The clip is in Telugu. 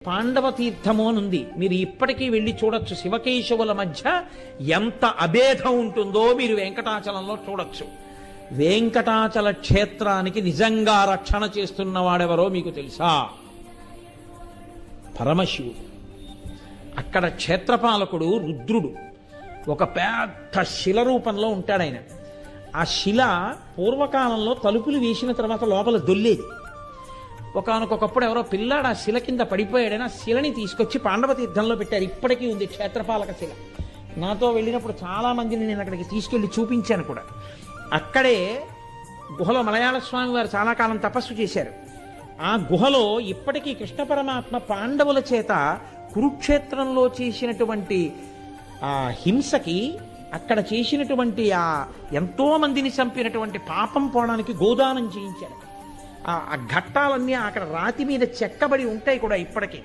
పాండవ తీర్థము అని ఉంది. మీరు ఇప్పటికీ వెళ్ళి చూడొచ్చు. శివకేశవుల మధ్య ఎంత అభేదం ఉంటుందో మీరు వెంకటాచలంలో చూడొచ్చు. వెంకటాచల క్షేత్రానికి నిజంగా రక్షణ చేస్తున్న వాడెవరో మీకు తెలుసా? పరమశివుడు. అక్కడ క్షేత్రపాలకుడు రుద్రుడు. ఒక పెద్ద శిల రూపంలో ఉంటాడు ఆయన. ఆ శిల పూర్వకాలంలో తలుపులు వేసిన తర్వాత లోపల దొల్లేది. ఒకనకొకప్పుడు ఎవరో పిల్లాడు ఆ శిల కింద పడిపోయాడని ఆ శిలని తీసుకొచ్చి పాండవ తీర్థంలో పెట్టారు. ఇప్పటికీ ఉంది క్షేత్రపాలక శిల. నాతో వెళ్ళినప్పుడు చాలా మందిని నేను అక్కడికి తీసుకెళ్లి చూపించాను కూడా. అక్కడే గుహలో మలయాళ స్వామి వారు చాలా కాలం తపస్సు చేశారు. ఆ గుహలో ఇప్పటికీ కృష్ణ పరమాత్మ పాండవుల చేత కురుక్షేత్రంలో చేసినటువంటి ఆ హింసకి, అక్కడ చేసినటువంటి ఆ ఎంతో మందిని చంపినటువంటి పాపం పోవడానికి గోదానం చేయించారు. ఆ ఘట్టాలన్నీ అక్కడ రాతి మీద చెక్కబడి ఉంటాయి కూడా ఇప్పటికీ.